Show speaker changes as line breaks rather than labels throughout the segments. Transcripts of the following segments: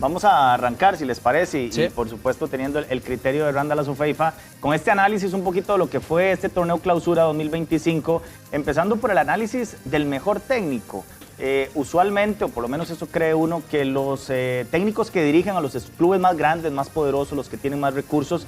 Vamos a arrancar, si les parece,
Sí.
y por supuesto teniendo el criterio de Randall Azufeifa, con este análisis un poquito de lo que fue este torneo Clausura 2025, empezando por el análisis del mejor técnico. Usualmente, o por lo menos eso cree uno, que los técnicos que dirigen a los clubes más grandes, más poderosos, los que tienen más recursos,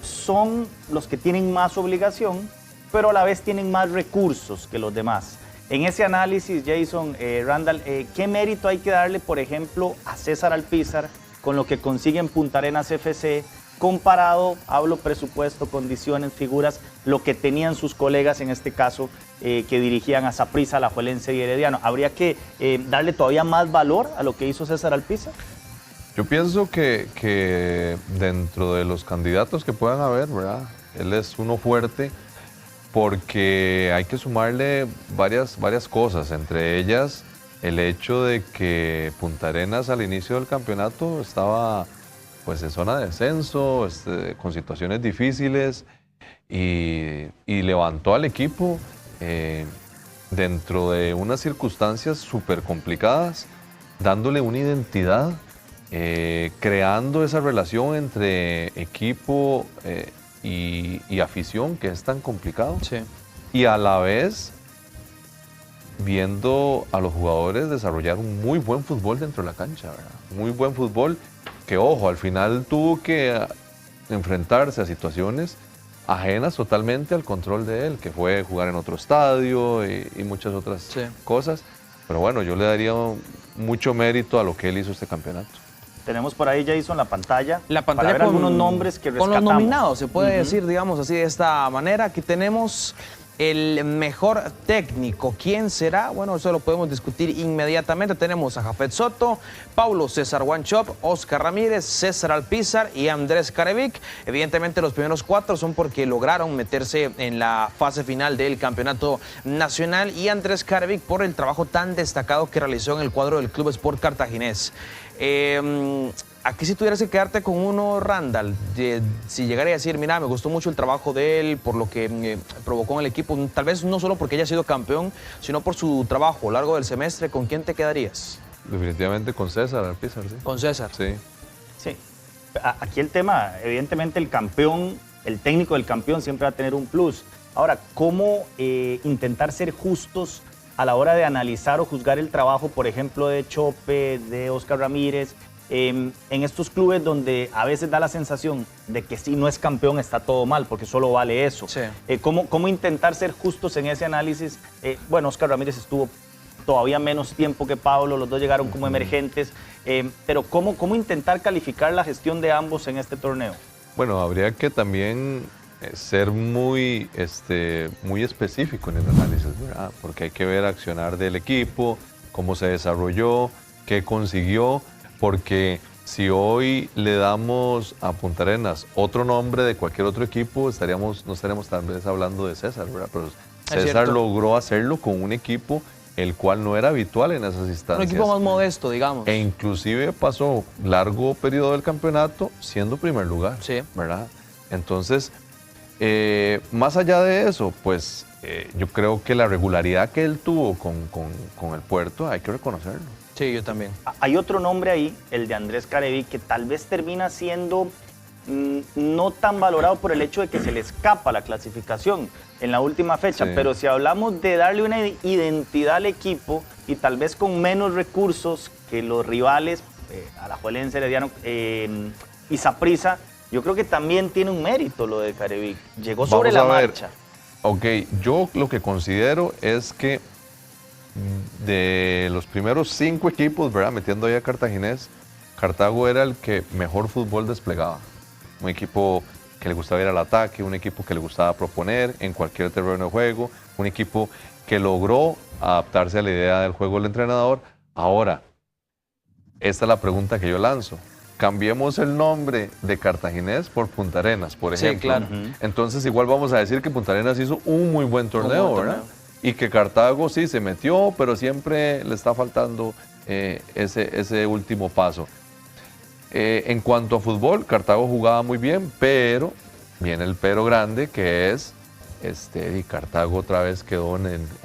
son los que tienen más obligación, pero a la vez tienen más recursos que los demás. En ese análisis, Jason, Randall, ¿qué mérito hay que darle, por ejemplo, a César Alpizar con lo que consigue en Punta Arenas FC, comparado, hablo presupuesto, condiciones, figuras, lo que tenían sus colegas, en este caso, que dirigían a Saprissa, Alajuelense y Herediano? ¿Habría que darle todavía más valor a lo que hizo César Alpizar?
Yo pienso que dentro de los candidatos que puedan haber, ¿verdad? Él es uno fuerte, porque hay que sumarle varias cosas, entre ellas el hecho de que Punta Arenas al inicio del campeonato estaba pues en zona de descenso, con situaciones difíciles, y levantó al equipo dentro de unas circunstancias súper complicadas, dándole una identidad, creando esa relación entre equipo y afición, que es tan complicado.
Sí.
Y a la vez viendo a los jugadores desarrollar un muy buen fútbol dentro de la cancha, ¿verdad? Muy buen fútbol que, ojo, al final tuvo que enfrentarse a situaciones ajenas totalmente al control de él, que fue jugar en otro estadio y muchas otras cosas. Pero bueno, yo le daría mucho mérito a lo que él hizo este campeonato.
Tenemos por ahí, Jason, la pantalla
para ver
con algunos nombres que rescatamos.
Con los nominados, se puede decir, digamos así, de esta manera. Aquí tenemos el mejor técnico. ¿Quién será? Bueno, eso lo podemos discutir inmediatamente. Tenemos a Jafet Soto, Paulo César Wanchope, Oscar Ramírez, César Alpizar y Andrés Carevic. Evidentemente los primeros 4 son porque lograron meterse en la fase final del campeonato nacional, y Andrés Carevic por el trabajo tan destacado que realizó en el cuadro del Club Sport Cartaginés. Aquí si tuvieras que quedarte con uno, Randall, si llegara a decir, mira, me gustó mucho el trabajo de él, por lo que provocó en el equipo, tal vez no solo porque haya sido campeón, sino por su trabajo a lo largo del semestre, ¿con quién te quedarías?
Definitivamente con César Alpizar, sí.
¿Con César?
Sí.
Sí. Aquí el tema, evidentemente el campeón, el técnico del campeón siempre va a tener un plus. Ahora, ¿cómo intentar ser justos a la hora de analizar o juzgar el trabajo, por ejemplo, de Chope, de Oscar Ramírez, en estos clubes donde a veces da la sensación de que si no es campeón está todo mal, porque solo vale eso?
Sí.
¿Cómo intentar ser justos en ese análisis? Bueno, Oscar Ramírez estuvo todavía menos tiempo que Pablo, los dos llegaron como emergentes, pero ¿cómo intentar calificar la gestión de ambos en este torneo?
Bueno, habría que también ser muy específico en el análisis, ¿verdad? Porque hay que ver accionar del equipo, cómo se desarrolló, qué consiguió, porque si hoy le damos a Punta Arenas otro nombre de cualquier otro equipo, no estaríamos tal vez hablando de César, ¿verdad? Pero César logró hacerlo con un equipo el cual no era habitual en esas instancias.
Un equipo más modesto, digamos.
E inclusive pasó largo periodo del campeonato siendo primer lugar, ¿verdad? Entonces, más allá de eso, pues yo creo que la regularidad que él tuvo con el Puerto hay que reconocerlo.
Sí, yo también.
Hay otro nombre ahí, el de Andrés Carevic, que tal vez termina siendo no tan valorado por el hecho de que se le escapa la clasificación en la última fecha, pero si hablamos de darle una identidad al equipo y tal vez con menos recursos que los rivales, Alajuelense, Herediano y Saprissa, yo creo que también tiene un mérito lo de Carevic. Llegó sobre la marcha.
Ok, yo lo que considero es que de los primeros 5 equipos, ¿verdad? Metiendo ahí a Cartaginés, Cartago era el que mejor fútbol desplegaba. Un equipo que le gustaba ir al ataque, un equipo que le gustaba proponer en cualquier terreno de juego, un equipo que logró adaptarse a la idea del juego del entrenador. Ahora, esta es la pregunta que yo lanzo. Cambiemos el nombre de Cartaginés por Punta Arenas, por ejemplo.
Sí, claro.
Entonces igual vamos a decir que Punta Arenas hizo un muy buen torneo, ¿verdad? Y que Cartago sí se metió, pero siempre le está faltando ese último paso. En cuanto a fútbol, Cartago jugaba muy bien, pero viene el pero grande, que es y Cartago otra vez quedó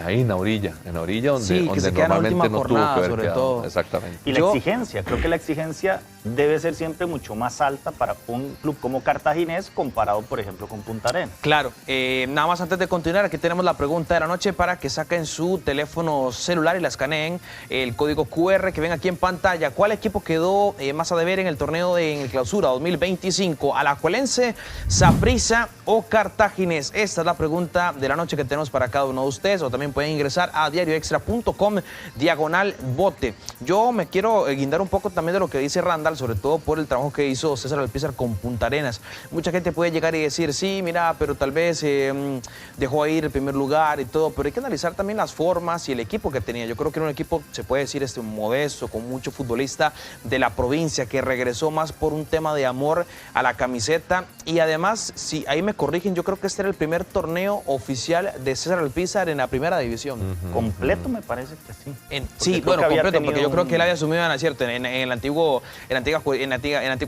ahí en la orilla donde,
Sí, que
donde
se queda en la
normalmente
última
no tuvo
jornada,
que haber
sobre
quedado.
todo.
Exactamente.
Y la exigencia, creo que la exigencia debe ser siempre mucho más alta para un club como Cartaginés comparado, por ejemplo, con Punta Arenas.
Claro, nada más antes de continuar, aquí tenemos la pregunta de la noche para que saquen su teléfono celular y la escaneen, el código QR que ven aquí en pantalla. ¿Cuál equipo quedó más a deber en el torneo en el Clausura 2025? ¿Alajuelense, Saprissa o Cartaginés? Esta es la pregunta de la noche que tenemos para cada uno de ustedes, o también pueden ingresar a diarioextra.com/vote. Yo me quiero guindar un poco también de lo que dice Randall, sobre todo por el trabajo que hizo César Alpizar con Punta Arenas. Mucha gente puede llegar y decir, sí, mira, pero tal vez dejó ahí el primer lugar y todo, pero hay que analizar también las formas y el equipo que tenía. Yo creo que era un equipo, se puede decir, modesto, con mucho futbolista de la provincia, que regresó más por un tema de amor a la camiseta. Y además, si ahí me corrigen, yo creo que este era el primer torneo oficial de César Alpizar en la primera división.
Completo me parece que sí.
Sí, bueno, completo, porque yo creo que él había asumido, ¿cierto?, en la antigua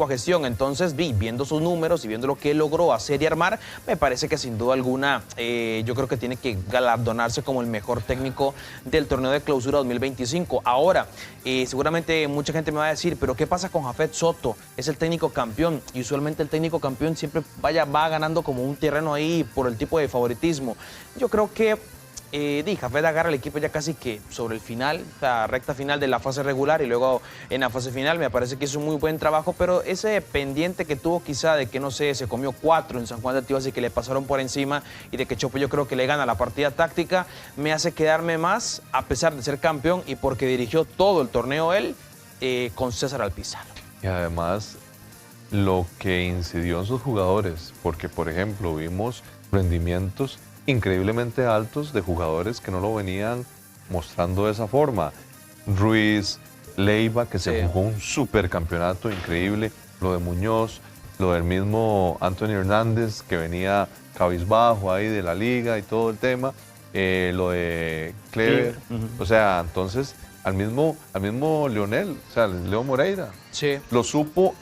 gestión. Entonces, viendo sus números y viendo lo que él logró hacer y armar, me parece que sin duda alguna, yo creo que tiene que galardonarse como el mejor técnico del torneo de Clausura 2025. Ahora, seguramente mucha gente me va a decir, pero ¿qué pasa con Jafet Soto? Es el técnico campeón, y usualmente el técnico campeón siempre va ganando como un terreno ahí por el tipo de favoritismo. Yo creo que Jafet agarra el equipo ya casi que sobre el final, la recta final de la fase regular, y luego en la fase final me parece que hizo un muy buen trabajo, pero ese pendiente que tuvo quizá de que, no sé, se comió 4 en San Juan de Tibás y que le pasaron por encima, y de que Chopo yo creo que le gana la partida táctica, me hace quedarme más, a pesar de ser campeón y porque dirigió todo el torneo él, con César Alpizar.
Y además, lo que incidió en sus jugadores, porque por ejemplo vimos rendimientos increíblemente altos de jugadores que no lo venían mostrando de esa forma. Ruiz, Leiva, que se jugó un supercampeonato increíble, lo de Muñoz, lo del mismo Anthony Hernández, que venía cabizbajo ahí de la liga y todo el tema, lo de Clever, o sea, entonces al mismo Leonel, o sea, Leo Moreira, lo supo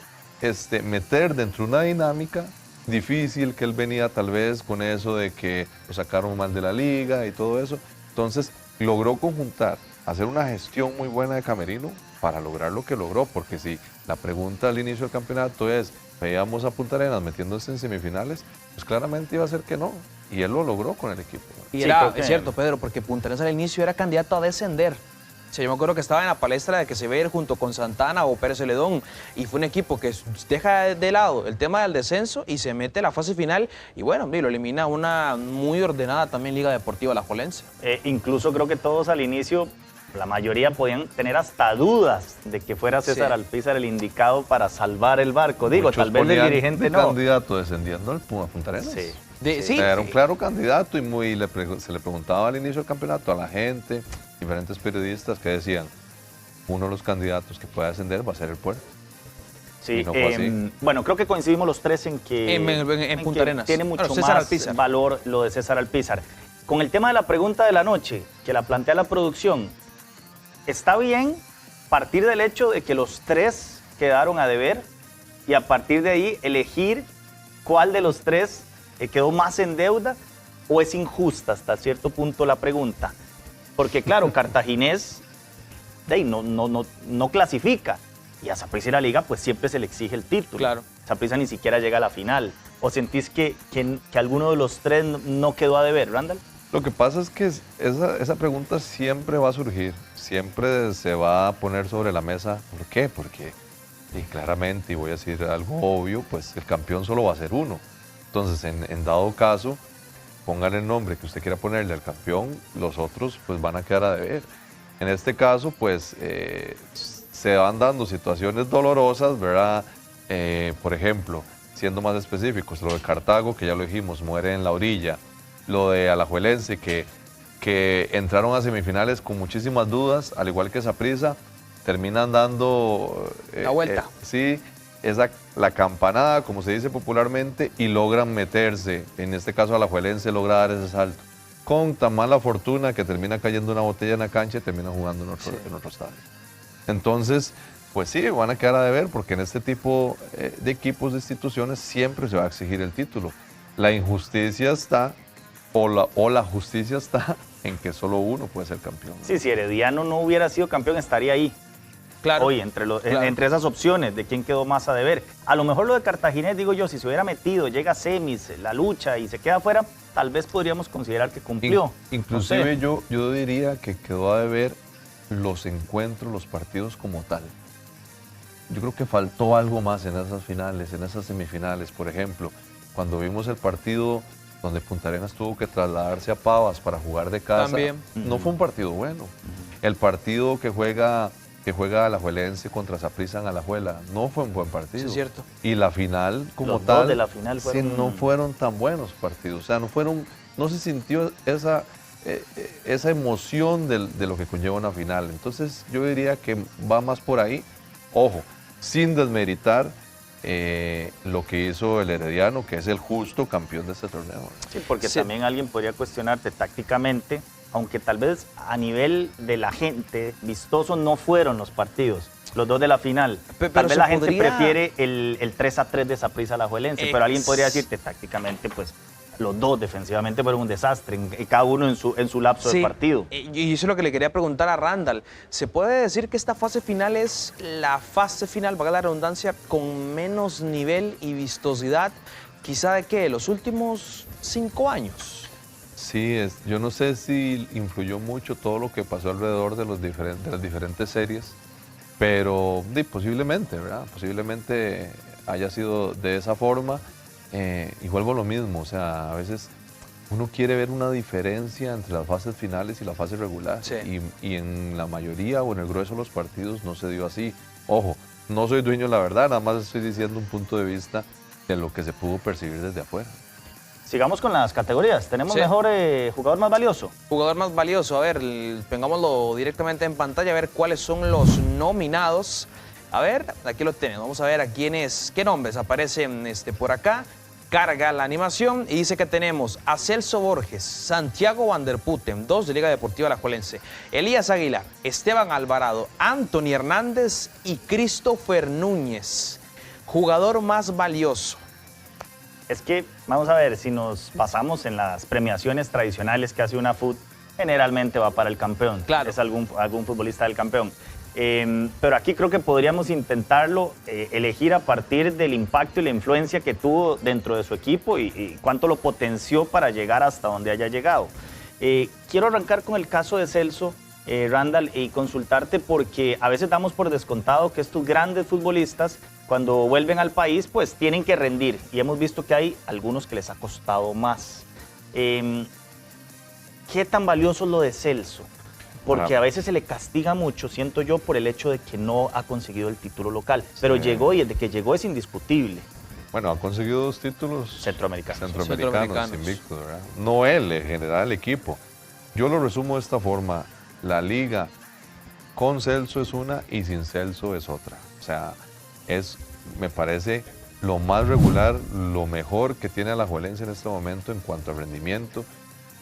meter dentro de una dinámica difícil, que él venía tal vez con eso de que lo sacaron mal de la liga y todo eso. Entonces logró conjuntar, hacer una gestión muy buena de camerino para lograr lo que logró, porque si la pregunta al inicio del campeonato es, veíamos a Punta Arenas metiéndose en semifinales, pues claramente iba a ser que no, y él lo logró con el equipo.
Y es cierto, Pedro, porque Punta Arenas al inicio era candidato a descender. O sea, yo me acuerdo que estaba en la palestra de que se ve ir junto con Santana o Pérez Celedón, y fue un equipo que deja de lado el tema del descenso y se mete a la fase final, y bueno, lo elimina una muy ordenada también Liga Deportiva Alajuelense.
Incluso creo que todos al inicio, la mayoría podían tener hasta dudas de que fuera César Alpizar el indicado para salvar el barco. Digo,
muchos
tal vez el dirigente no.
Candidato descendiendo al Punta Arenas.
Sí.
Era un claro candidato, y se le preguntaba al inicio del campeonato a la gente, diferentes periodistas, que decían, uno de los candidatos que puede ascender va a ser el Puerto.
Sí, no bueno, creo que coincidimos los tres en que
en Punta Arenas
tiene mucho más valor lo de César Alpizar. Con el tema de la pregunta de la noche, que la plantea la producción, está bien partir del hecho de que los tres quedaron a deber, y a partir de ahí elegir cuál de los tres quedó más en deuda, o es injusta hasta cierto punto la pregunta. Porque claro, Cartaginés no clasifica, y a Saprissa y la Liga pues siempre se le exige el título.
Claro.
Saprissa ni siquiera llega a la final. ¿O sentís que alguno de los tres no quedó a deber, Randall?
Lo que pasa es que esa pregunta siempre va a surgir, siempre se va a poner sobre la mesa. ¿Por qué? Porque, y claramente, y voy a decir algo obvio, pues el campeón solo va a ser uno. Entonces, en dado caso, póngale el nombre que usted quiera ponerle al campeón, los otros pues van a quedar a deber. En este caso, pues se van dando situaciones dolorosas, ¿verdad? Por ejemplo, siendo más específicos, lo de Cartago, que ya lo dijimos, muere en la orilla. Lo de Alajuelense, que entraron a semifinales con muchísimas dudas, al igual que Saprissa, terminan dando
la vuelta.
Sí, la campanada, como se dice popularmente, y logran meterse. En este caso, Alajuelense logra dar ese salto. Con tan mala fortuna que termina cayendo una botella en la cancha y termina jugando en otro estadio. Entonces, pues sí, van a quedar a deber, porque en este tipo de equipos, de instituciones, siempre se va a exigir el título. La injusticia está o la justicia está en que solo uno puede ser campeón.
Sí, si Herediano no hubiera sido campeón, estaría ahí.
Claro.
Hoy, entre esas opciones de quién quedó más a deber. A lo mejor lo de Cartaginés, digo yo, si se hubiera metido, llega a semis, la lucha y se queda afuera, tal vez podríamos considerar que cumplió.
Inclusive
no sé.
yo diría que quedó a deber los encuentros, los partidos como tal. Yo creo que faltó algo más en esas finales, en esas semifinales. Por ejemplo, cuando vimos el partido donde Punta Arenas tuvo que trasladarse a Pavas para jugar de casa,
También.
no fue un partido bueno. El partido que juega Alajuelense contra Saprissa en Alajuela no fue un buen partido.
Sí, es cierto.
Y la final como
Los
tal,
dos de la final
sí,
fueron...
no fueron tan buenos partidos. O sea, no se sintió esa emoción de lo que conlleva una final. Entonces yo diría que va más por ahí. Ojo, sin desmeritar lo que hizo el Herediano, que es el justo campeón de este torneo.
Sí, porque
Sí.
también alguien podría cuestionarte tácticamente, aunque tal vez a nivel de la gente vistoso no fueron los partidos, los dos de la final.
Pero
Tal vez
se
la gente
podría-
prefiere el 3-3 de Saprissa Alajuelense, pero alguien podría decirte tácticamente, pues los dos defensivamente fueron un desastre, cada uno en su lapso de partido.
Y eso es lo que le quería preguntar a Randall. ¿Se puede decir que esta fase final es la fase final, valga la redundancia, con menos nivel y vistosidad, quizá de qué, los últimos 5 años?
Sí, yo no sé si influyó mucho todo lo que pasó alrededor de las diferentes series, pero posiblemente, ¿verdad? Posiblemente haya sido de esa forma. Y vuelvo a lo mismo, o sea, a veces uno quiere ver una diferencia entre las fases finales y la fase regular.
Sí.
Y en la mayoría o en el grueso de los partidos no se dio así. Ojo, no soy dueño de la verdad, nada más estoy diciendo un punto de vista de lo que se pudo percibir desde afuera.
Sigamos con las categorías. ¿Tenemos
Sí.
mejor jugador más valioso?
Jugador más valioso, a ver, pongámoslo directamente en pantalla, a ver cuáles son los nominados. A ver, aquí lo tenemos, vamos a ver a qué nombres aparecen por acá. Carga la animación y dice que tenemos a Celso Borges, Santiago Van der Putten, 2 de Liga Deportiva Alajuelense, Elías Aguilar, Esteban Alvarado, Anthony Hernández y Christopher Núñez. Jugador más valioso.
Es que, vamos a ver, si nos basamos en las premiaciones tradicionales que hace una FUT, generalmente va para el campeón.
Claro.
Es algún futbolista del campeón. Pero aquí creo que podríamos intentarlo, elegir a partir del impacto y la influencia que tuvo dentro de su equipo y cuánto lo potenció para llegar hasta donde haya llegado. Quiero arrancar con el caso de Celso, Randall, y consultarte porque a veces damos por descontado que estos grandes futbolistas, cuando vuelven al país, pues tienen que rendir. Y hemos visto que hay algunos que les ha costado más. ¿Qué tan valioso es lo de Celso? Porque a veces se le castiga mucho, siento yo, por el hecho de que no ha conseguido el título local. Pero llegó y desde que llegó es indiscutible.
Bueno, ha conseguido 2 títulos
Centroamericanos.
centroamericanos invictos, ¿verdad? No él, en general el equipo. Yo lo resumo de esta forma. La liga con Celso es una y sin Celso es otra. O sea, me parece lo más regular, lo mejor que tiene Alajuelense en este momento en cuanto a rendimiento.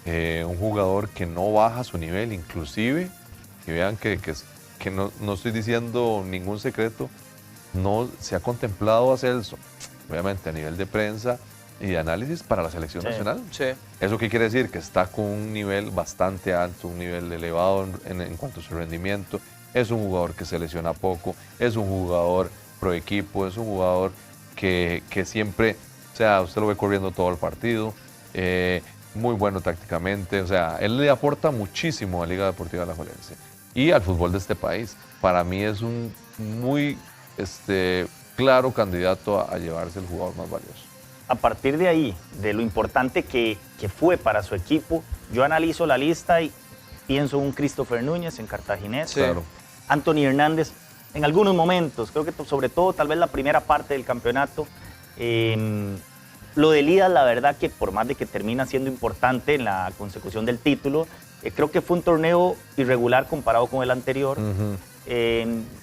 Un jugador que no baja su nivel, inclusive, y vean que no estoy diciendo ningún secreto, no se ha contemplado a Celso, obviamente a nivel de prensa y de análisis para la selección nacional.
Sí.
¿Eso qué quiere decir? Que está con un nivel bastante alto, un nivel elevado en cuanto a su rendimiento. Es un jugador que se lesiona poco, es un jugador pro equipo, es un jugador que siempre, o sea, usted lo ve corriendo todo el partido, muy bueno tácticamente, o sea, él le aporta muchísimo a Liga Deportiva Alajuelense y al fútbol de este país. Para mí es un muy claro candidato a llevarse el jugador más valioso.
A partir de ahí, de lo importante que fue para su equipo, yo analizo la lista y pienso en un Christopher Núñez en Cartaginés,
Sí.
Claro.
Anthony Hernández en algunos momentos, creo que sobre todo tal vez la primera parte del campeonato. Lo de Elías, la verdad que por más de que termina siendo importante en la consecución del título, creo que fue un torneo irregular comparado con el anterior.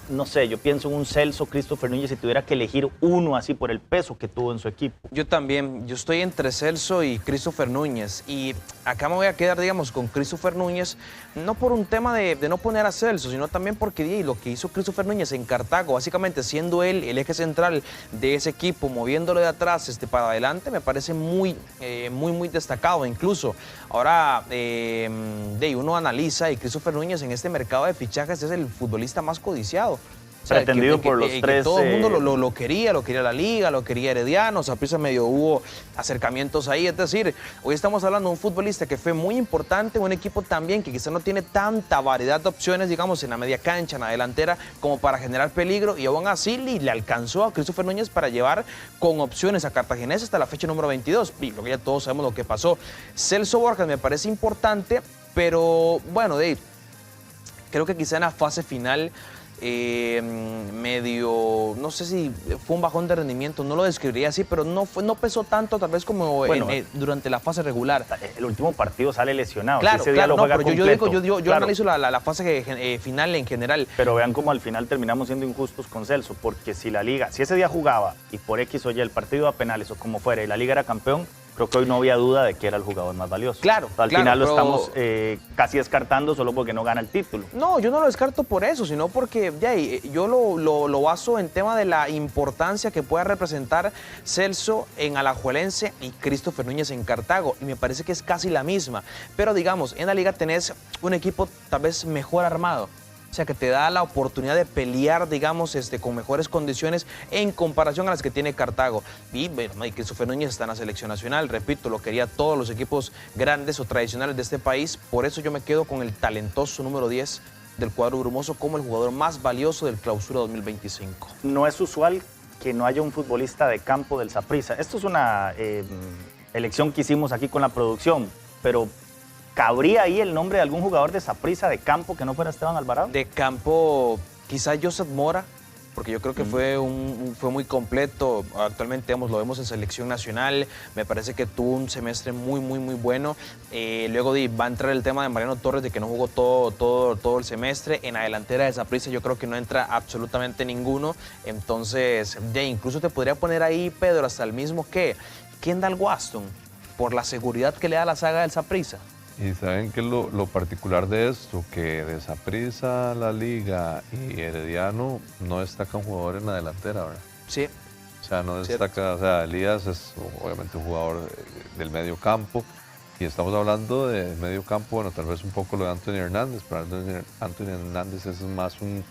No sé, yo pienso en un Celso, Christopher Núñez, si tuviera que elegir uno así por el peso que tuvo en su equipo.
Yo también, yo estoy entre Celso y Christopher Núñez, y acá me voy a quedar, digamos, con Christopher Núñez, no por un tema de no poner a Celso, sino también porque lo que hizo Christopher Núñez en Cartago, básicamente siendo él el eje central de ese equipo, moviéndolo de atrás para adelante, me parece muy destacado. Incluso ahora uno analiza y Christopher Núñez en este mercado de fichajes es el futbolista más codiciado. O sea,
pretendido por los tres.
Todo el mundo lo quería la Liga, lo quería Herediano, Saprissa medio hubo acercamientos ahí. Es decir, hoy estamos hablando de un futbolista que fue muy importante, un equipo también que quizás no tiene tanta variedad de opciones, digamos, en la media cancha, en la delantera, como para generar peligro, y aún así le alcanzó a Christopher Núñez para llevar con opciones a Cartaginés hasta la fecha número 22, y lo que ya todos sabemos lo que pasó. Celso Borjas me parece importante, pero bueno, creo que quizá en la fase final medio, no sé si fue un bajón de rendimiento, no lo describiría así, pero no pesó tanto tal vez como durante la fase regular.
El último partido sale lesionado.
Claro,
si ese día
claro,
lo juega
pero yo
claro.
analizo la fase final en general.
Pero vean cómo al final terminamos siendo injustos con Celso, porque si la Liga, si ese día jugaba y por X o Y el partido a penales o como fuera y la Liga era campeón, creo que hoy no había duda de que era el jugador más valioso.
Claro,
al final lo estamos casi descartando solo porque no gana el título.
No, yo no lo descarto por eso, sino porque yo lo baso en tema de la importancia que pueda representar Celso en Alajuelense y Christopher Núñez en Cartago, y me parece que es casi la misma. Pero digamos, en la Liga tenés un equipo tal vez mejor armado. O sea, que te da la oportunidad de pelear, digamos, con mejores condiciones en comparación a las que tiene Cartago. Y bueno, Christopher Núñez está en la selección nacional, repito, lo quería todos los equipos grandes o tradicionales de este país. Por eso yo me quedo con el talentoso número 10 del cuadro brumoso como el jugador más valioso del Clausura 2025.
No es usual que no haya un futbolista de campo del Saprissa. Esto es una elección que hicimos aquí con la producción, pero ¿cabría ahí el nombre de algún jugador de Saprissa de campo que no fuera Esteban Alvarado?
De campo, quizás Joseph Mora, porque yo creo que fue muy completo. Actualmente, digamos, lo vemos en selección nacional. Me parece que tuvo un semestre muy bueno. Luego va a entrar el tema de Mariano Torres, de que no jugó todo el semestre. En la delantera de Saprissa yo creo que no entra absolutamente ninguno. Entonces, incluso te podría poner ahí, Pedro, hasta el mismo que Kendall Waston, por la seguridad que le da la saga del Saprissa.
Y saben que lo particular de esto, que de Saprissa, la Liga y Herediano no destacan jugadores en la delantera, ¿verdad?
Sí.
O sea, no destaca, o sea, Elías es obviamente un jugador del medio campo, y estamos hablando de medio campo, bueno, tal vez un poco lo de Anthony Hernández, pero Anthony Hernández es más un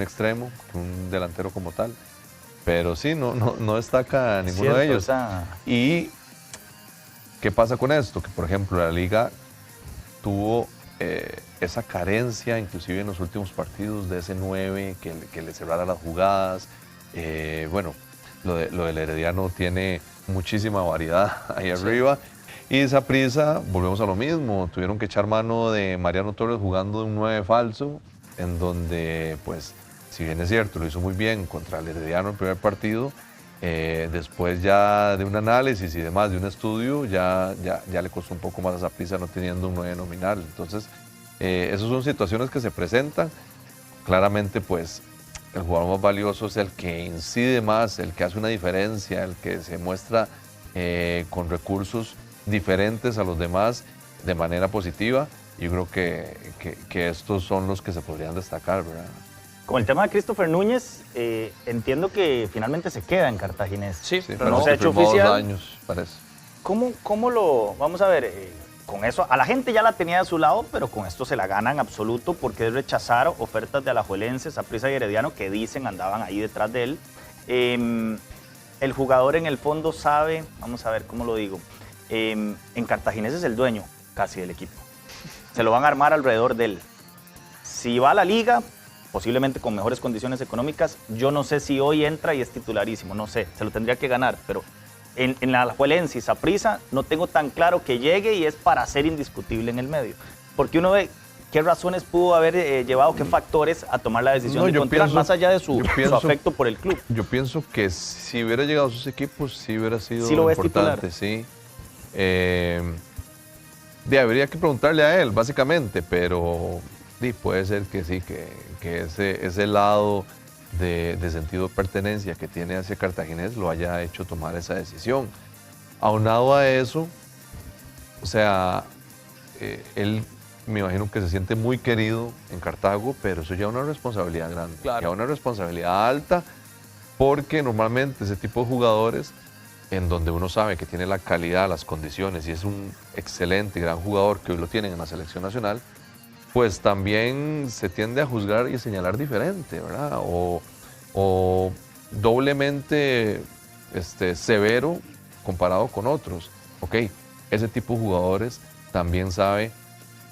extremo que un delantero como tal. Pero sí, no destaca ninguno de ellos. ¿Y qué pasa con esto? Que, por ejemplo, la Liga tuvo esa carencia, inclusive en los últimos partidos, de ese 9 que le cerrara las jugadas. Bueno, lo del Herediano tiene muchísima variedad ahí arriba. Y Saprissa, volvemos a lo mismo, tuvieron que echar mano de Mariano Torres jugando de un 9 falso, en donde, pues, si bien es cierto, lo hizo muy bien contra el Herediano en el primer partido, después ya de un análisis y demás, de un estudio, ya le costó un poco más a Saprissa no teniendo un 9 nominal. Entonces, esas son situaciones que se presentan. Claramente, pues, el jugador más valioso es el que incide más, el que hace una diferencia, el que se muestra con recursos diferentes a los demás de manera positiva. Yo creo que estos son los que se podrían destacar, ¿verdad?
Con el tema de Christopher Núñez, entiendo que finalmente se queda en Cartaginés.
Sí,
pero no se ha hecho oficial.
2 años, parece.
¿Cómo lo...? Vamos a ver, con eso, a la gente ya la tenía de su lado, pero con esto se la gana en absoluto, porque es rechazar ofertas de Alajuelense, Saprissa y Herediano, que dicen andaban ahí detrás de él. El jugador en el fondo sabe, vamos a ver cómo lo digo, en Cartaginés es el dueño casi del equipo. Se lo van a armar alrededor de él. Si va a la Liga, posiblemente con mejores condiciones económicas, yo no sé si hoy entra y es titularísimo, no sé, se lo tendría que ganar, pero en la Alajuelense y Saprissa no tengo tan claro que llegue y es para ser indiscutible en el medio, porque uno ve qué razones pudo haber llevado, qué factores a tomar la decisión de contratar, más allá de su afecto por el club.
Yo pienso que si hubiera llegado a sus equipos, sí hubiera sido
titular.
importante, sí. Habría que preguntarle a él, básicamente, pero Sí, puede ser que sí, que ese lado de sentido de pertenencia que tiene hacia Cartaginés lo haya hecho tomar esa decisión. Aunado a eso, o sea, él me imagino que se siente muy querido en Cartago, pero eso ya es una responsabilidad grande,
Claro.
ya una responsabilidad alta, porque normalmente ese tipo de jugadores, en donde uno sabe que tiene la calidad, las condiciones y es un excelente y gran jugador que hoy lo tienen en la selección nacional, pues también se tiende a juzgar y a señalar diferente, ¿verdad? O doblemente severo comparado con otros. Ok, ese tipo de jugadores también sabe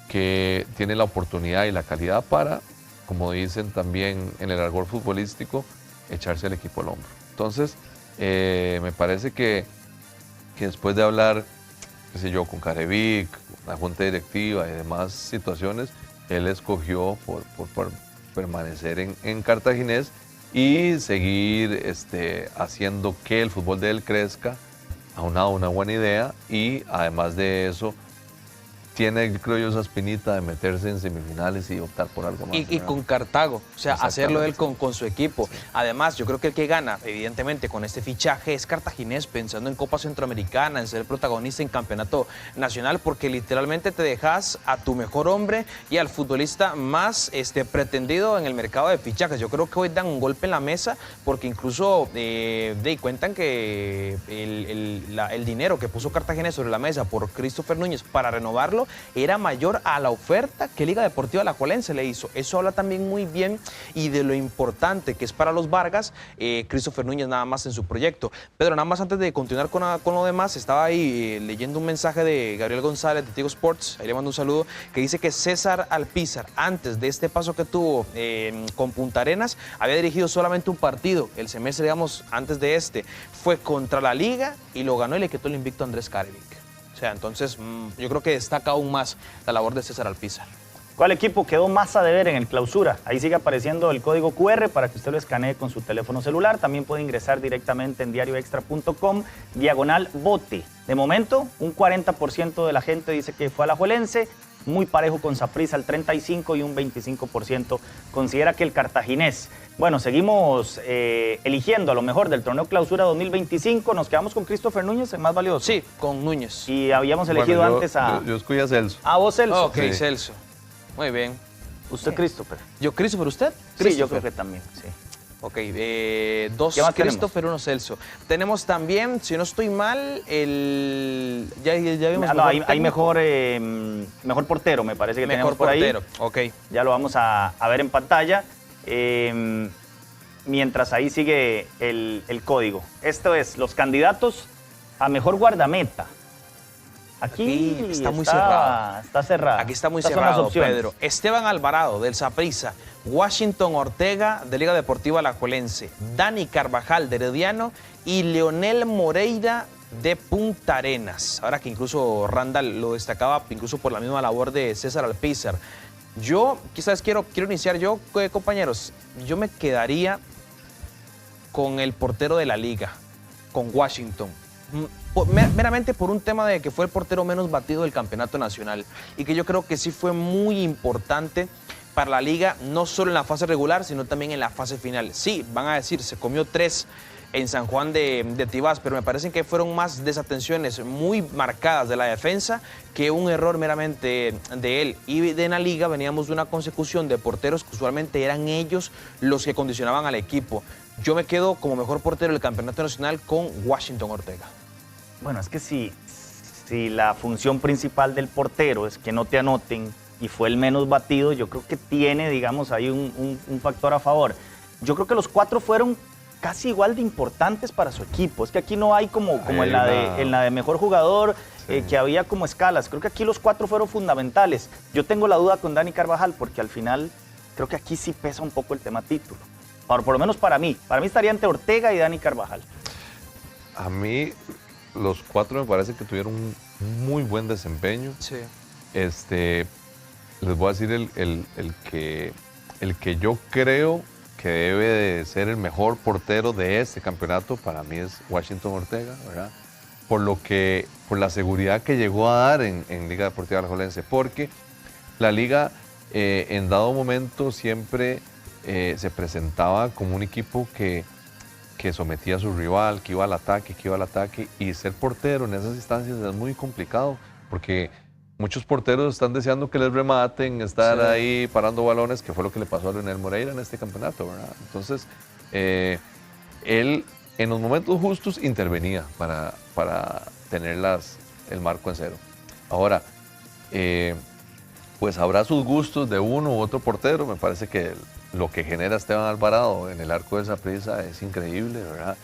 que tiene la oportunidad y la calidad para, como dicen también en el argot futbolístico, echarse el equipo al hombro. Entonces, me parece que después de hablar, qué sé yo, con Carevic, la junta directiva y demás situaciones, él escogió por permanecer en Cartaginés y seguir haciendo que el fútbol de él crezca, aunado a una buena idea, y además de eso, tiene, creo yo, esa espinita de meterse en semifinales y optar por algo más.
Y con Cartago, o sea, hacerlo él con su equipo.
Sí.
Además, yo creo que el que gana, evidentemente, con este fichaje es Cartaginés, pensando en Copa Centroamericana, en ser protagonista en campeonato nacional, porque literalmente te dejas a tu mejor hombre y al futbolista más pretendido en el mercado de fichajes. Yo creo que hoy dan un golpe en la mesa, porque incluso cuentan que el dinero que puso Cartaginés sobre la mesa por Christopher Núñez para renovarlo era mayor a la oferta que Liga Deportiva Alajuelense le hizo. Eso habla también muy bien y de lo importante que es para los Vargas, Christopher Núñez nada más en su proyecto. Pedro, nada más antes de continuar con lo demás, estaba ahí leyendo un mensaje de Gabriel González de Tigo Sports, ahí le mando un saludo, que dice que César Alpizar, antes de este paso que tuvo con Punta Arenas, había dirigido solamente un partido, el semestre, digamos, antes de fue contra la Liga y lo ganó y le quitó el invicto a Andrés Carevic. O sea, entonces yo creo que destaca aún más la labor de César Alpizar.
¿Cuál equipo quedó más a deber en el clausura? Ahí sigue apareciendo el código QR para que usted lo escanee con su teléfono celular. También puede ingresar directamente en diarioextra.com/bote. De momento, un 40% de la gente dice que fue alajuelense, muy parejo con Saprissa al 35% y un 25% considera que el cartaginés. Bueno, seguimos eligiendo a lo mejor del torneo clausura 2025. Nos quedamos con Christopher Núñez, el más valioso.
Sí, con Núñez.
Y habíamos elegido antes a...
Yo escogí a Celso.
Ah, vos, Celso.
Ok,
Sí.
Celso. Muy bien.
Usted, Christopher.
¿Yo Christopher, usted?
Sí, yo creo que también, sí.
Ok, dos
¿Qué más
Christopher, uno Celso. Tenemos también, si no estoy mal, el... Ya vimos...
No, hay mejor portero, me parece que
mejor
tenemos por
portero.
ahí.
Ok.
Ya lo vamos a ver en pantalla. Mientras ahí sigue el código. Esto es los candidatos a mejor guardameta. Aquí
está muy cerrado.
Está cerrado.
Aquí está muy
Estas son las
cerrado,
opciones.
Pedro. Esteban Alvarado, del Saprissa. Washington Ortega, de Liga Deportiva Alajuelense. Dani Carvajal, de Herediano. Y Leonel Moreira, de Punta Arenas. Ahora que incluso Randall lo destacaba, incluso por la misma labor de César Alpizar. Yo, quizás quiero iniciar yo, compañeros. Yo me quedaría con el portero de la Liga, con Washington. Meramente por un tema de que fue el portero menos batido del campeonato nacional y que yo creo que sí fue muy importante para la Liga, no solo en la fase regular, sino también en la fase final. Sí, van a decir, se comió 3 en San Juan de Tibás, pero me parecen que fueron más desatenciones muy marcadas de la defensa que un error meramente de él. Y en la Liga veníamos de una consecución de porteros que usualmente eran ellos los que condicionaban al equipo. Yo me quedo como mejor portero del campeonato nacional con Washington Ortega.
Bueno, es que si la función principal del portero es que no te anoten y fue el menos batido, yo creo que tiene, digamos, ahí un factor a favor. Yo creo que los 4 fueron casi igual de importantes para su equipo. Es que aquí no hay como en la de mejor jugador, sí, que había como escalas. Creo que aquí los 4 fueron fundamentales. Yo tengo la duda con Dani Carvajal porque al final creo que aquí sí pesa un poco el tema título. Por lo menos para mí. Para mí estaría entre Ortega y Dani Carvajal.
A mí los 4 me parece que tuvieron un muy buen desempeño.
Sí.
Les voy a decir el que yo creo que debe de ser el mejor portero de este campeonato, para mí es Washington Ortega, ¿verdad? Por la seguridad que llegó a dar en Liga Deportiva Alajuelense, porque la Liga en dado momento siempre se presentaba como un equipo que sometía a su rival, que iba al ataque, y ser portero en esas instancias es muy complicado, porque muchos porteros están deseando que les rematen, estar ahí parando balones, que fue lo que le pasó a Leonel Moreira en este campeonato, ¿verdad? Entonces, él en los momentos justos intervenía para tener el marco en cero. Ahora, pues habrá sus gustos de uno u otro portero. Me parece que lo que genera Esteban Alvarado en el arco de Saprissa es increíble, ¿verdad?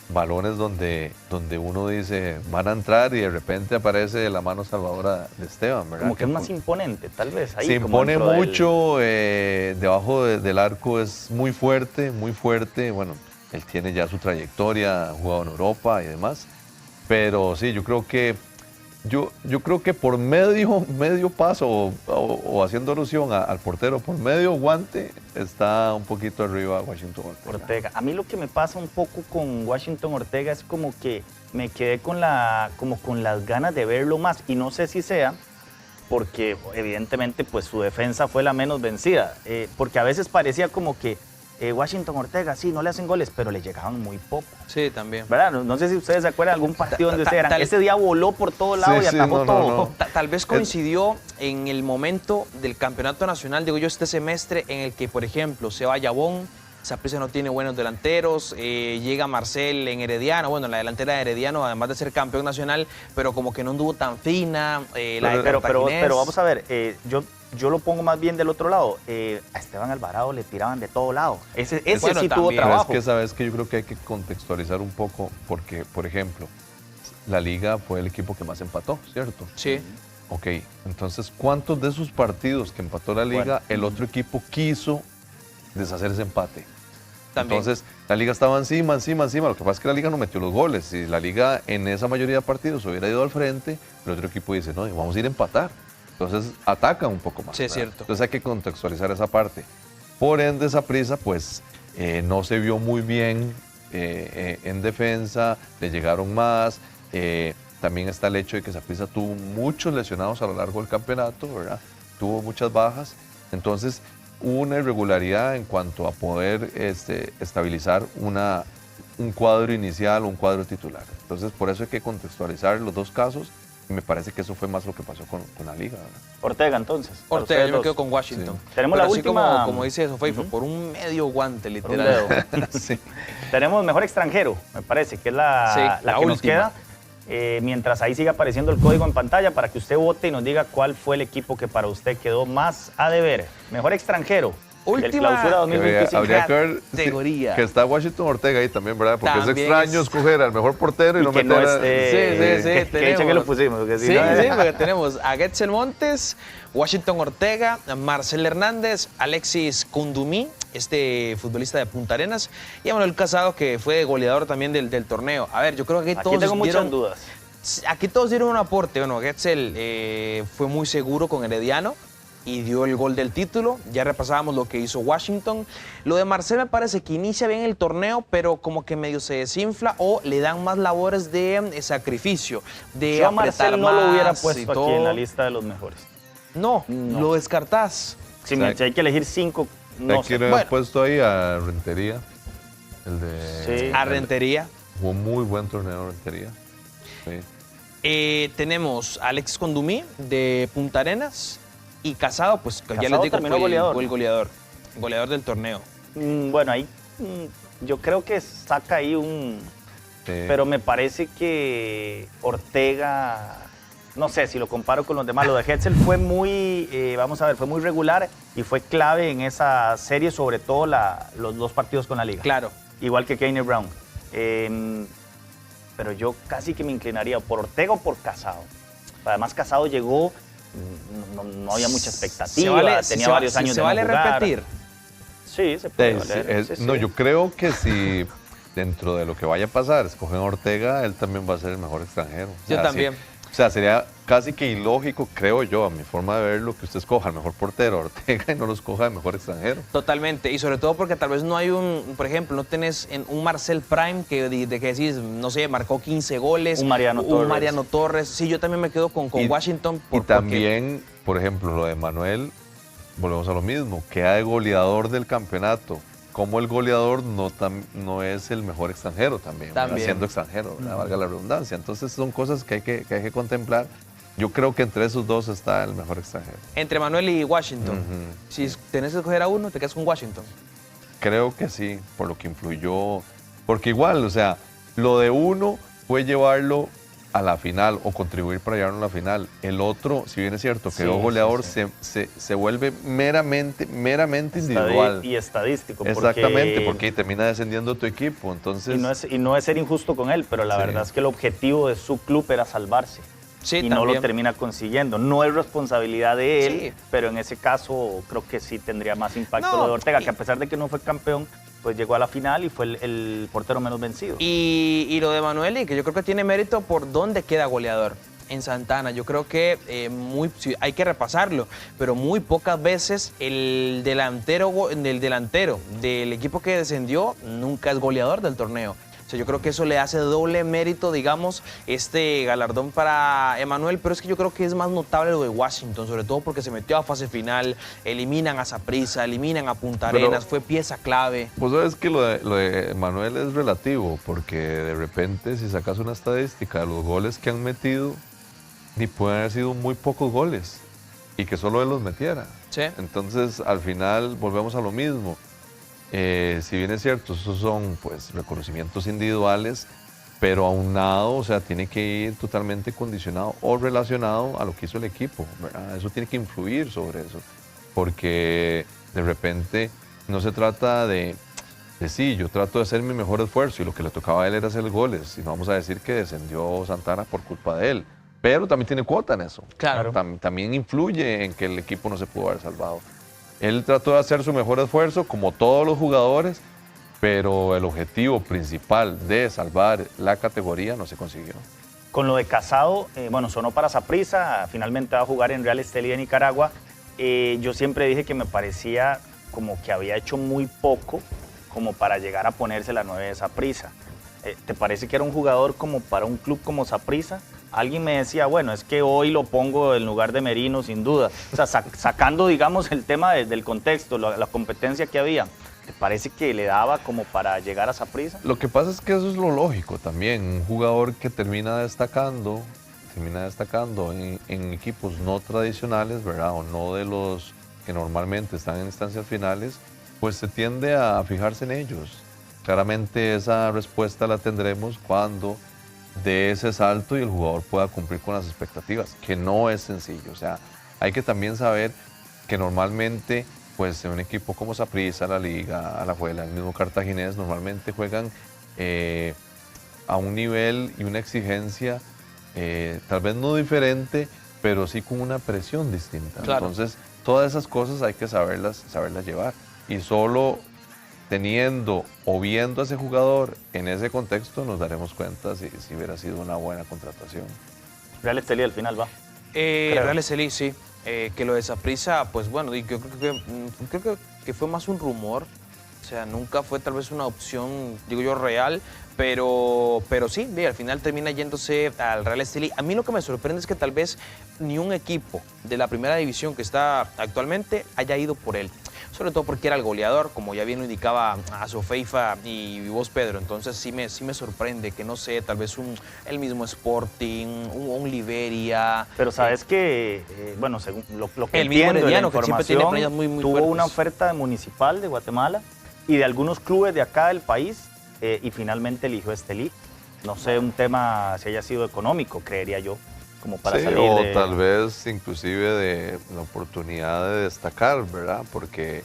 Balones donde uno dice van a entrar y de repente aparece la mano salvadora de Esteban, ¿verdad?
Como que es más imponente, tal vez. Ahí,
se
como
impone
dentro
mucho, debajo del arco es muy fuerte, muy fuerte. Bueno, él tiene ya su trayectoria, ha jugado en Europa y demás. Pero sí, yo creo que por medio paso o haciendo alusión al portero, por medio guante, está un poquito arriba Washington
Ortega. A mí lo que me pasa un poco con Washington Ortega es como que me quedé con las ganas de verlo más, y no sé si sea porque evidentemente pues su defensa fue la menos vencida, porque a veces parecía como que Washington Ortega, sí, no le hacen goles, pero le llegaban muy poco.
Sí, también.
¿Verdad? No sé si ustedes se acuerdan de algún partido donde ustedes eran. Ese día voló por todos lados y atajó todo.
Tal vez coincidió en el momento del campeonato nacional, digo yo, este semestre, en el que, por ejemplo, se va Yabón, Saprissa no tiene buenos delanteros, llega Marcel en Herediano, bueno, la delantera de Herediano, además de ser campeón nacional, pero como que no anduvo tan fina.
Pero vamos a ver, yo lo pongo más bien del otro lado. A Esteban Alvarado le tiraban de todo lado. Ese bueno, sí tuvo trabajo.
Pero es que sabes que yo creo que hay que contextualizar un poco, porque, por ejemplo, la Liga fue el equipo que más empató, ¿cierto?
Sí.
Ok, entonces, ¿cuántos de esos partidos que empató la Liga el otro equipo quiso deshacer ese empate? También. Entonces, la Liga estaba encima. Lo que pasa es que la Liga no metió los goles. Si la Liga en esa mayoría de partidos hubiera ido al frente, el otro equipo dice, no, vamos a ir a empatar. Entonces ataca un poco más.
Sí, es cierto.
Entonces hay que contextualizar esa parte. Por ende, Saprissa pues no se vio muy bien en defensa, le llegaron más. También está el hecho de que Saprissa tuvo muchos lesionados a lo largo del campeonato, ¿verdad? Tuvo muchas bajas. Entonces hubo una irregularidad en cuanto a poder estabilizar un cuadro inicial o un cuadro titular. Entonces por eso hay que contextualizar los dos casos. Y me parece que eso fue más lo que pasó con la Liga, ¿verdad?
Ortega, entonces.
Ortega, yo me quedo con Washington.
Sí. Tenemos la última.
Como dice eso, fue por un medio guante, literal.
Sí. Tenemos mejor extranjero, me parece, que es la que última nos queda. Mientras ahí siga apareciendo el código en pantalla para que usted vote y nos diga cuál fue el equipo que para usted quedó más a deber. Mejor extranjero.
Última
clausura 2025.
Habría que ver
categoría.
Que está Washington Ortega ahí también, ¿verdad? Porque también es extraño escoger al mejor portero y no meter
no
Sí,
tenemos. Que lo pusimos.
Porque tenemos a Getzel Montes, Washington Ortega, Marcel Hernández, Alexis Kundumí, futbolista de Punta Arenas, y a Manuel Casado, que fue goleador también del torneo. A ver, yo creo que
todos tengo muchas dudas.
Aquí todos dieron un aporte. Bueno, Getzel fue muy seguro con Herediano y dio el gol del título. Ya repasábamos lo que hizo Washington. Lo de Marcel me parece que inicia bien el torneo, pero como que medio se desinfla o le dan más labores de sacrificio, de
yo a Marcel no lo hubiera puesto aquí en la lista de los mejores.
No, lo descartás.
Si hay que elegir 5, no sé.
Aquí le puesto ahí a Rentería.
A Rentería.
Fue muy buen torneo Rentería. Sí.
Tenemos a Alexis Kundumí de Punta Arenas. Y Casado, pues
Casado
ya les digo, fue
goleador,
el goleador del torneo.
Bueno, ahí yo creo que saca ahí pero me parece que Ortega, no sé si lo comparo con los demás, lo de Getzel fue muy, fue muy regular y fue clave en esa serie, sobre todo los dos partidos con la Liga.
Claro.
Igual que Keiner Brown. Pero yo casi que me inclinaría por Ortega o por Casado. Además, Casado llegó... No había mucha expectativa, tenía varios años de no jugar. ¿Se vale repetir? Sí, se puede valer.
No, yo creo que si dentro de lo que vaya a pasar escogen a Ortega, él también va a ser el mejor extranjero.
Yo también.
O sea, sería casi que ilógico, creo yo, a mi forma de verlo, que usted escoja al mejor portero Ortega y no lo escoja el mejor extranjero.
Totalmente, y sobre todo porque tal vez no hay por ejemplo, no tenés un Marcel Prime que decís, no sé, marcó 15 goles.
Un Mariano Torres.
Sí, yo también me quedo con Washington.
Y también, por ejemplo, lo de Manuel, volvemos a lo mismo, queda de goleador del campeonato. Como el goleador no es el mejor extranjero también. Siendo extranjero, valga la redundancia. Entonces son cosas que hay que contemplar. Yo creo que entre esos dos está el mejor extranjero.
Entre Manuel y Washington. Si tenés que escoger a uno, te quedas con Washington.
Creo que sí, por lo que influyó. Porque igual, o sea, lo de uno fue llevarlo a la final o contribuir para llevarlo a la final. El otro, si bien es cierto, quedó goleador, se vuelve meramente individual.
Y estadístico.
Exactamente, porque termina descendiendo tu equipo. Entonces...
Y no es ser injusto con él, pero la verdad es que el objetivo de su club era salvarse.
Sí,
y
también.
No lo termina consiguiendo. No es responsabilidad de él, pero en ese caso creo que sí tendría más impacto lo de Ortega, que a pesar de que no fue campeón, pues llegó a la final y fue el portero menos vencido.
Y lo de Manuel, que yo creo que tiene mérito por dónde queda goleador. En Santana, yo creo que hay que repasarlo, pero muy pocas veces el delantero del equipo que descendió nunca es goleador del torneo. O sea, yo creo que eso le hace doble mérito, digamos, este galardón para Emanuel, pero es que yo creo que es más notable lo de Washington, sobre todo porque se metió a fase final, eliminan a Saprissa, eliminan a Punta Arenas, fue pieza clave.
Pues sabes que lo de Emanuel es relativo, porque de repente si sacas una estadística de los goles que han metido, ni pueden haber sido muy pocos goles y que solo él los metiera.
Sí.
Entonces, al final volvemos a lo mismo. Si bien es cierto, esos son pues reconocimientos individuales, pero aunado, o sea, tiene que ir totalmente condicionado o relacionado a lo que hizo el equipo, ¿verdad? Eso tiene que influir sobre eso, porque de repente no se trata de sí, yo trato de hacer mi mejor esfuerzo y lo que le tocaba a él era hacer goles, y no vamos a decir que descendió Santana por culpa de él, pero también tiene cuota en eso.
Claro.
También influye en que el equipo no se pudo haber salvado. Él trató de hacer su mejor esfuerzo, como todos los jugadores, pero el objetivo principal de salvar la categoría no se consiguió.
Con lo de Casado, bueno, sonó para Saprissa, finalmente va a jugar en Real Estelí de Nicaragua. Yo siempre dije que me parecía como que había hecho muy poco como para llegar a ponerse la 9 de Saprissa. ¿Te parece que era un jugador como para un club como Saprissa? Alguien me decía, bueno, es que hoy lo pongo en lugar de Merino, sin duda. O sea, sacando, digamos, el tema del contexto, la competencia que había, ¿te parece que le daba como para llegar a Saprissa?
Lo que pasa es que eso es lo lógico también. Un jugador que termina destacando en equipos no tradicionales, ¿verdad? O no de los que normalmente están en instancias finales, pues se tiende a fijarse en ellos. Claramente esa respuesta la tendremos cuando de ese salto y el jugador pueda cumplir con las expectativas, que no es sencillo. O sea, hay que también saber que normalmente, pues en un equipo como Saprissa, la Liga, Alajuela, el mismo Cartaginés, normalmente juegan a un nivel y una exigencia tal vez no diferente, pero sí con una presión distinta.
Claro.
Entonces, todas esas cosas hay que saberlas llevar. Y solo teniendo o viendo a ese jugador en ese contexto nos daremos cuenta si hubiera sido una buena contratación.
Real Estelí al final va.
Real Estelí, sí. Que lo de Saprissa, pues bueno, yo creo que fue más un rumor. O sea, nunca fue tal vez una opción, digo yo, real, pero sí, al final termina yéndose al Real Estelí. A mí lo que me sorprende es que tal vez ni un equipo de la primera división que está actualmente haya ido por él. Sobre todo porque era el goleador, como ya bien lo indicaba a Sofeifa y vos, Pedro. Entonces sí me sorprende que, no sé, tal vez el mismo Sporting, un Liberia.
Pero sabes que, bueno, según lo que
el mismo
entiendo,
Herediano,
la
que siempre tiene
información,
playas muy
tuvo
fuertes.
una oferta de Municipal de Guatemala y de algunos clubes de acá del país y finalmente eligió Estelí. No sé, un tema si haya sido económico, creería yo, como para
sí,
salir
o
de...
tal vez inclusive de la oportunidad de destacar, ¿verdad? Porque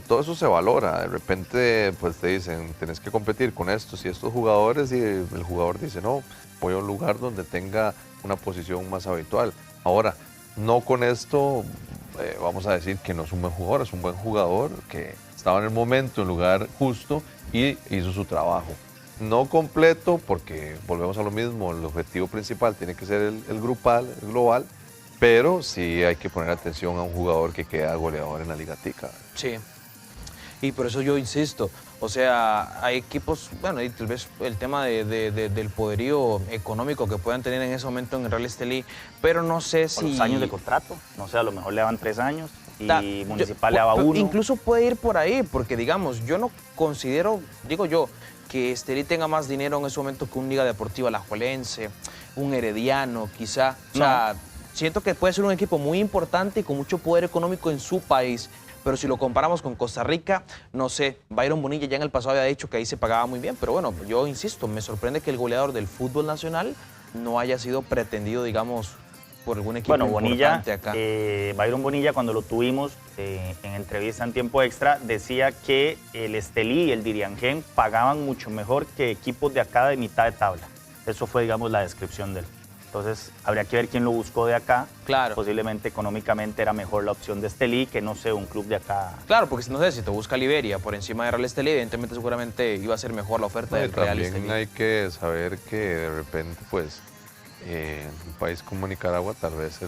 todo eso se valora. De repente pues te dicen, tenés que competir con estos y estos jugadores, y el jugador dice, no, voy a un lugar donde tenga una posición más habitual. Ahora, no con esto vamos a decir que no es un buen jugador, es un buen jugador que estaba en el momento, en el lugar justo y hizo su trabajo. No completo, porque volvemos a lo mismo, el objetivo principal tiene que ser el grupal, el global, pero sí hay que poner atención a un jugador que queda goleador en la Liga Tica.
Sí, y por eso yo insisto, o sea, hay equipos, bueno, y tal vez el tema del poderío económico que puedan tener en ese momento en el Real Estelí, pero no sé si...
Los años de contrato, no sé, a lo mejor le daban 3 años. y Municipal le daba 1.
Incluso puede ir por ahí, porque digamos, yo no considero, digo yo, que Estelí tenga más dinero en ese momento que un Liga Deportiva Alajuelense, un Herediano, quizá. O sea, siento que puede ser un equipo muy importante y con mucho poder económico en su país. Pero si lo comparamos con Costa Rica, no sé, Byron Bonilla ya en el pasado había dicho que ahí se pagaba muy bien, pero bueno, yo insisto, me sorprende que el goleador del fútbol nacional no haya sido pretendido, digamos, por algún equipo importante acá.
Byron Bonilla, cuando lo tuvimos en entrevista en tiempo extra, decía que el Estelí y el Diriangén pagaban mucho mejor que equipos de acá de mitad de tabla. Eso fue, digamos, la descripción de él. Entonces, habría que ver quién lo buscó de acá.
Claro.
Posiblemente económicamente era mejor la opción de Estelí que, no sé, un club de acá.
Claro, porque no sé, si te busca Liberia por encima de Real Estelí, evidentemente seguramente iba a ser mejor la oferta del Real Estelí.
También hay que saber que de repente, pues, en un país como Nicaragua, tal vez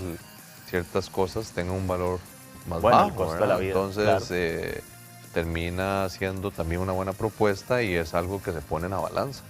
ciertas cosas tengan un valor más bajo,
el costo de la vida.
Entonces,
claro.
Termina siendo también una buena propuesta y es algo que se pone en la balanza.